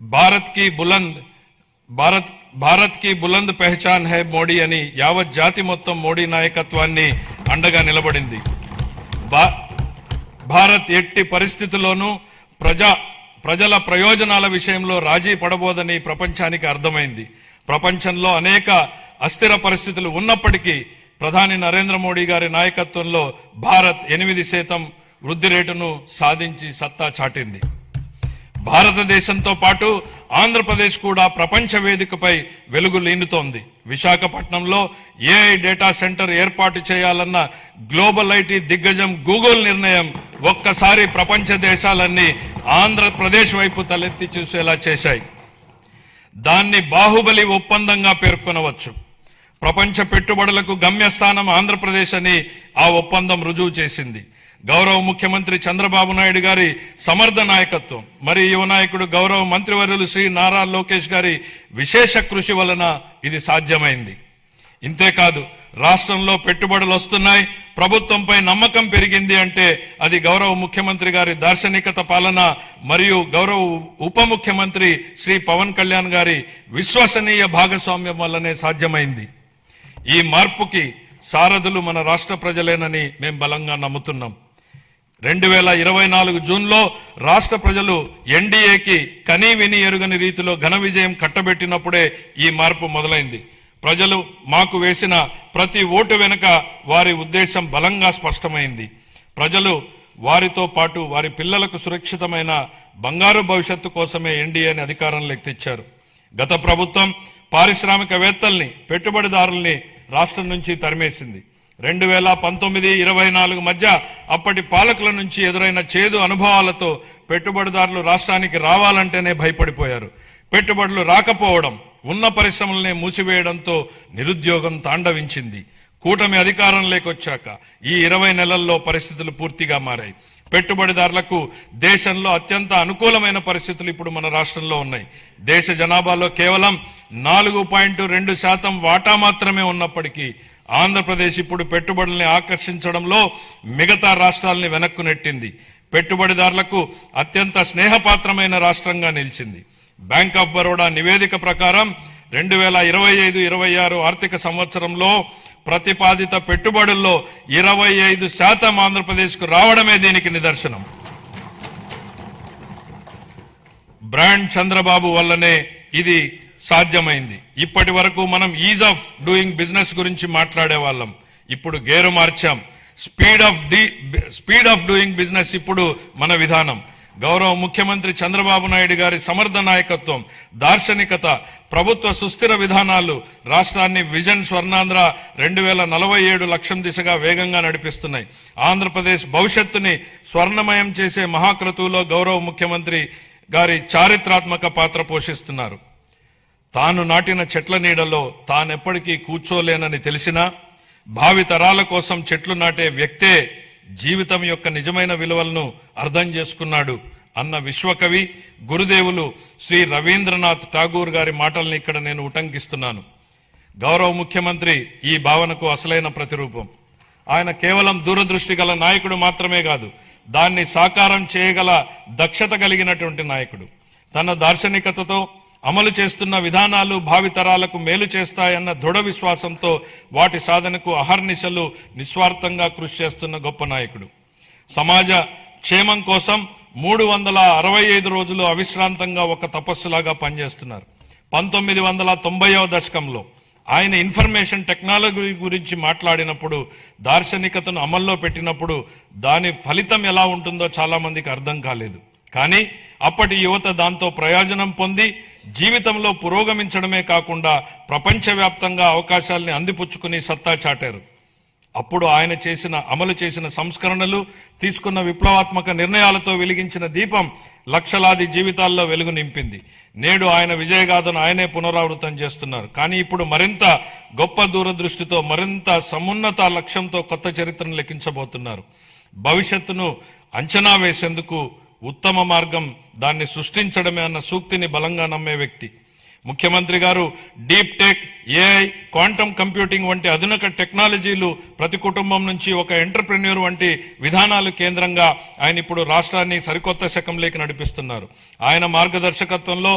భారత్ కి బులంద్ పెహచాన్ హై మోడీ అని యావత్ జాతి మొత్తం మోడీ నాయకత్వాన్ని అండగా నిలబడింది. భారత్ ఎట్టి పరిస్థితుల్లోనూ ప్రజల ప్రయోజనాల విషయంలో రాజీ పడబోదని ప్రపంచానికి అర్థమైంది. ప్రపంచంలో అనేక అస్థిర పరిస్థితులు ఉన్నప్పటికీ ప్రధాని నరేంద్ర మోడీ గారి నాయకత్వంలో భారత్ 8% వృద్ధి రేటును సాధించి సత్తా చాటింది. భారతదేశంతో పాటు ఆంధ్రప్రదేశ్ కూడా ప్రపంచ వేదికపై వెలుగు లీనుతోంది. విశాఖపట్నంలో ఏఐ డేటా సెంటర్ ఏర్పాటు చేయాలన్న గ్లోబల్ ఐటీ దిగ్గజం గూగుల్ నిర్ణయం ఒక్కసారి ప్రపంచ దేశాలన్నీ ఆంధ్రప్రదేశ్ వైపు తలెత్తి చూసేలా చేశాయి. దాన్ని బాహుబలి ఒప్పందంగా పేర్కొనవచ్చు. ప్రపంచ పెట్టుబడులకు గమ్యస్థానం ఆంధ్రప్రదేశ్ అని ఆ ఒప్పందం రుజువు చేసింది. గౌరవ ముఖ్యమంత్రి చంద్రబాబు నాయుడు గారి సమర్థ నాయకత్వం, మరి యువ నాయకుడు గౌరవ మంత్రివర్యులు శ్రీ నారా లోకేష్ గారి విశేష కృషి వలన ఇది సాధ్యమైంది. ఇంతేకాదు, రాష్ట్రంలో పెట్టుబడులు వస్తున్నాయి, ప్రభుత్వంపై నమ్మకం పెరిగింది అంటే అది గౌరవ ముఖ్యమంత్రి గారి దార్శనికత పాలన మరియు గౌరవ ఉప ముఖ్యమంత్రి శ్రీ పవన్ కళ్యాణ్ గారి విశ్వసనీయ భాగస్వామ్యం వల్లనే సాధ్యమైంది. ఈ మార్పుకి సారథులు మన రాష్ట్ర ప్రజలేనని మేము బలంగా నమ్ముతున్నాం. 2024 జూన్లో రాష్ట్ర ప్రజలు ఎన్డీఏకి కనీ విని ఎరుగని రీతిలో ఘన విజయం కట్టబెట్టినప్పుడే ఈ మార్పు మొదలైంది. ప్రజలు మాకు వేసిన ప్రతి ఓటు వెనుక వారి ఉద్దేశం బలంగా స్పష్టమైంది. ప్రజలు వారితో పాటు వారి పిల్లలకు సురక్షితమైన బంగారు భవిష్యత్తు కోసమే ఎన్డీఏని అధికారంలోకి తెచ్చారు. గత ప్రభుత్వం పారిశ్రామికవేత్తల్ని, పెట్టుబడిదారుల్ని రాష్ట్రం నుంచి తరిమేసింది. 2019-24 మధ్య అప్పటి పాలకుల నుంచి ఎదురైన చేదు అనుభవాలతో పెట్టుబడిదారులు రాష్ట్రానికి రావాలంటేనే భయపడిపోయారు. పెట్టుబడులు రాకపోవడం, ఉన్న పరిశ్రమలనే మూసివేయడంతో నిరుద్యోగం తాండవించింది. కూటమి అధికారంలోకి వచ్చాక ఈ 20 నెలల్లో పరిస్థితులు పూర్తిగా మారాయి. పెట్టుబడిదారులకు దేశంలో అత్యంత అనుకూలమైన పరిస్థితులు ఇప్పుడు మన రాష్ట్రంలో ఉన్నాయి. దేశ జనాభాలో కేవలం 4.2% వాటా మాత్రమే ఉన్నప్పటికీ ఆంధ్రప్రదేశ్ ఇప్పుడు పెట్టుబడుల్ని ఆకర్షించడంలో మిగతా రాష్ట్రాలని వెనక్కు నెట్టింది. పెట్టుబడిదారులకు అత్యంత స్నేహపాత్రమైన రాష్ట్రంగా నిలిచింది. బ్యాంక్ ఆఫ్ బరోడా నివేదిక ప్రకారం 2025-26 ఆర్థిక సంవత్సరంలో ప్రతిపాదిత పెట్టుబడుల్లో 25% ఆంధ్రప్రదేశ్కు రావడమే దీనికి నిదర్శనం. బ్రాండ్ చంద్రబాబు వల్లనే ఇది సాధ్యమైంది. ఇప్పటి వరకు మనం ఈజ్ ఆఫ్ డూయింగ్ బిజినెస్ గురించి మాట్లాడే వాళ్ళం, ఇప్పుడు గేరు మార్చాం. స్పీడ్ ఆఫ్ డూయింగ్ బిజినెస్ ఇప్పుడు మన విధానం. గౌరవ ముఖ్యమంత్రి చంద్రబాబు నాయుడు గారి సమర్థ నాయకత్వం, దార్శనికత, ప్రభుత్వ సుస్థిర విధానాలు రాష్ట్రాన్ని విజన్ స్వర్ణాంధ్ర 2047 లక్ష్యం దిశగా వేగంగా నడిపిస్తున్నాయి. ఆంధ్రప్రదేశ్ భవిష్యత్తుని స్వర్ణమయం చేసే మహాక్రతువులో గౌరవ ముఖ్యమంత్రి గారి చారిత్రాత్మక పాత్ర పోషిస్తున్నారు. తాను నాటిన చెట్ల నీడలో తానెప్పటికీ కూర్చోలేనని తెలిసినా భావి తరాల కోసం చెట్లు నాటే వ్యక్తే జీవితం యొక్క నిజమైన విలువలను అర్థం చేసుకున్నాడు అన్న విశ్వకవి గురుదేవులు శ్రీ రవీంద్రనాథ్ ఠాగూర్ గారి మాటల్ని ఇక్కడ నేను ఉటంకిస్తున్నాను. గౌరవ ముఖ్యమంత్రి ఈ భావనకు అసలైన ప్రతిరూపం. ఆయన కేవలం దూరదృష్టి గల నాయకుడు మాత్రమే కాదు, దాన్ని సాకారం చేయగల దక్షత కలిగినటువంటి నాయకుడు. తన దార్శనికతతో అమలు చేస్తున్న విధానాలు భావితరాలకు మేలు చేస్తాయన్న దృఢ విశ్వాసంతో వాటి సాధనకు అహర్నిశలు నిస్వార్థంగా కృషి చేస్తున్న గొప్ప నాయకుడు. సమాజ క్షేమం కోసం 365 రోజులు అవిశ్రాంతంగా ఒక తపస్సులాగా పనిచేస్తున్నారు. 1990వ దశకంలో ఆయన ఇన్ఫర్మేషన్ టెక్నాలజీ గురించి మాట్లాడినప్పుడు, దార్శనికతను అమల్లో పెట్టినప్పుడు దాని ఫలితం ఎలా ఉంటుందో చాలా మందికి అర్థం కాలేదు. కానీ అప్పటి యువత దాంతో ప్రయోజనం పొంది జీవితంలో పురోగమించడమే కాకుండా ప్రపంచవ్యాప్తంగా అవకాశాలని అందిపుచ్చుకుని సత్తా చాటారు. అప్పుడు ఆయన అమలు చేసిన సంస్కరణలు, తీసుకున్న విప్లవాత్మక నిర్ణయాలతో వెలిగించిన దీపం లక్షలాది జీవితాల్లో వెలుగు నింపింది. నేడు ఆయన విజయగాథను ఆయనే పునరావృతం చేస్తున్నారు. కానీ ఇప్పుడు మరింత గొప్ప దూరదృష్టితో, మరింత సమున్నత లక్ష్యంతో కొత్త చరిత్రను లెక్కించబోతున్నారు. భవిష్యత్తును అంచనా వేసేందుకు ఉత్తమ మార్గం దాన్ని సృష్టించడమే అన్న సూక్తిని బలంగా నమ్మే వ్యక్తి. ముఖ్యమంత్రి గారు deep tech, AI, quantum computing వంటి అధునిక టెక్నాలజీలు ప్రతి కుటుంబం నుంచి ఒక ఎంటర్ప్రెన్యూర్ వంటి విధానాలు కేంద్రంగా ఆయన ఇప్పుడు రాష్ట్రాన్ని సరికొత్త శకంలోకి నడిపిస్తున్నారు. ఆయన మార్గదర్శకత్వంలో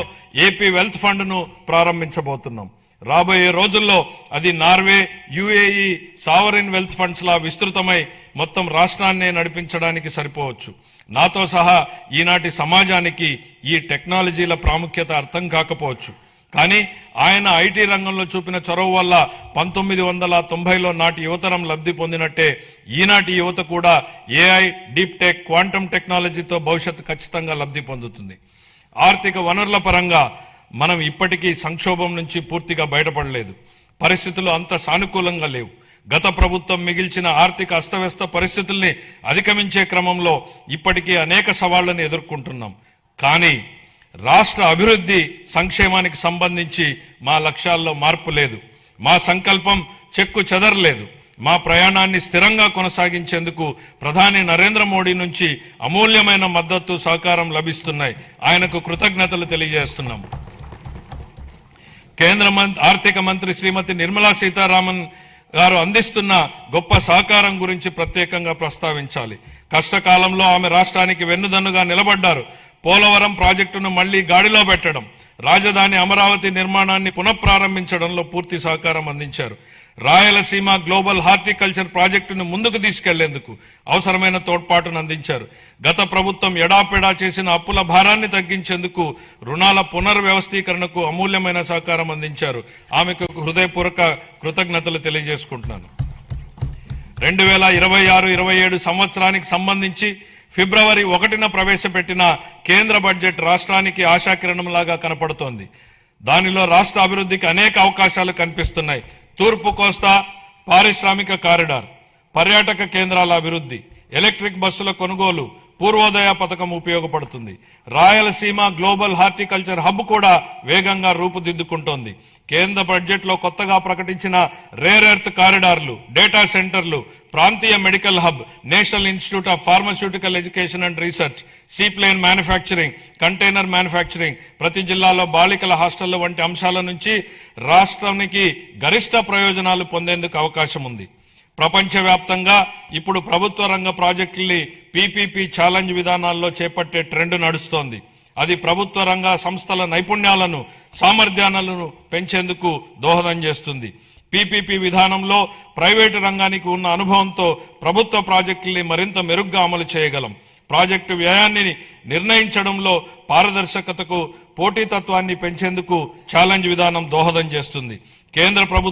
ఏపీ వెల్త్ ఫండ్ ను ప్రారంభించబోతున్నాం. రాబోయే రోజుల్లో అది Norway, UAE sovereign wealth funds లా విస్తృతమై మొత్తం రాష్ట్రాన్నే నడిపించడానికి సరిపోవచ్చు. నాతో సహా ఈనాటి సమాజానికి ఈ టెక్నాలజీల ప్రాముఖ్యత అర్థం కాకపోవచ్చు. కానీ ఆయన ఐటీ రంగంలో చూపిన చొరవ వల్ల 1990లో నాటి యువతరం లబ్ధి పొందినట్టే ఈనాటి యువత కూడా ఏఐ, డీప్ టెక్, క్వాంటమ్ టెక్నాలజీతో భవిష్యత్తు ఖచ్చితంగా లబ్ధి పొందుతుంది. ఆర్థిక వనరుల పరంగా మనం ఇప్పటికీ సంక్షోభం నుంచి పూర్తిగా బయటపడలేదు. పరిస్థితులు అంత సానుకూలంగా లేవు. గత ప్రభుత్వం మిగిల్చిన ఆర్థిక అస్తవ్యస్త పరిస్థితుల్ని అధిగమించే క్రమంలో ఇప్పటికీ అనేక సవాళ్లను ఎదుర్కొంటున్నాం. కానీ రాష్ట్ర అభివృద్ధి, సంక్షేమానికి సంబంధించి మా లక్ష్యాల్లో మార్పు లేదు. మా సంకల్పం చెక్కు చెదరలేదు. మా ప్రయాణాన్ని స్థిరంగా కొనసాగించేందుకు ప్రధాని నరేంద్ర మోడీ నుంచి అమూల్యమైన మద్దతు, సహకారం లభిస్తున్నాయి. ఆయనకు కృతజ్ఞతలు తెలియజేస్తున్నాం. కేంద్ర ఆర్థిక మంత్రి శ్రీమతి నిర్మలా సీతారామన్ గారు అందిస్తున్న గొప్ప సహకారం గురించి ప్రత్యేకంగా ప్రస్తావించాలి. కష్టకాలంలో ఆమె రాష్ట్రానికి వెన్నుదన్నుగా నిలబడ్డారు. పోలవరం ప్రాజెక్టును మళ్లీ గాడిలో పెట్టడం, రాజధాని అమరావతి నిర్మాణాన్ని పునఃప్రారంభించడంలో పూర్తి సహకారం అందించారు. రాయలసీమ గ్లోబల్ హార్టికల్చర్ ప్రాజెక్టును ముందుకు తీసుకెళ్లేందుకు అవసరమైన తోడ్పాటును అందించారు. గత ప్రభుత్వం ఎడాపెడా చేసిన అప్పుల భారాన్ని తగ్గించేందుకు రుణాల పునర్వ్యవస్థీకరణకు అమూల్యమైన సహకారం అందించారు. ఆమెకు హృదయపూర్వక కృతజ్ఞతలు తెలియజేసుకుంటున్నాను. 2026-27 సంవత్సరానికి సంబంధించి ఫిబ్రవరి 1న ప్రవేశపెట్టిన కేంద్ర బడ్జెట్ రాష్ట్రానికి ఆశాకిరణంలాగా కనపడుతోంది. దానిలో రాష్ట్ర అభివృద్ధికి అనేక అవకాశాలు కనిపిస్తున్నాయి. తూర్పు కోస్తా పారిశ్రామిక కారిడార్, పర్యాటక కేంద్రాల అభివృద్ధి, ఎలక్ట్రిక్ బస్సుల కొనుగోలు, పూర్వోదయ పథకం ఉపయోగపడుతుంది. రాయలసీమ గ్లోబల్ హార్టికల్చర్ హబ్ కూడా వేగంగా రూపుదిద్దుకుంటోంది. కేంద్ర బడ్జెట్ లో కొత్తగా ప్రకటించిన రేర్ ఎర్త్ కారిడార్లు, డేటా సెంటర్లు, ప్రాంతీయ medical hub, national institute of pharmaceutical education and research, seaplane manufacturing, container manufacturing, ప్రతి జిల్లాలో బాలికల హాస్టళ్ల వంటి అంశాల నుంచి రాష్ట్రానికి గరిష్ట ప్రయోజనాలు పొందేందుకు అవకాశం ఉంది. ప్రపంచవ్యాప్తంగా ఇప్పుడు ప్రభుత్వ రంగ ప్రాజెక్టుల్ని పీపీపీ ఛాలెంజ్ విధానాల్లో చేపట్టే ట్రెండ్ నడుస్తోంది. అది ప్రభుత్వ రంగ సంస్థల నైపుణ్యాలను, సామర్థ్యాలను పెంచేందుకు దోహదం చేస్తుంది. పీపీపీ విధానంలో ప్రైవేటు రంగానికి ఉన్న అనుభవంతో ప్రభుత్వ ప్రాజెక్టుల్ని మరింత మెరుగ్గా అమలు చేయగలం. ప్రాజెక్టు వ్యయాన్ని నిర్ణయించడంలో పారదర్శకతకు, పోటీతత్వాన్ని పెంచేందుకు ఛాలెంజ్ విధానం దోహదం చేస్తుంది. కేంద్ర ప్రభుత్వం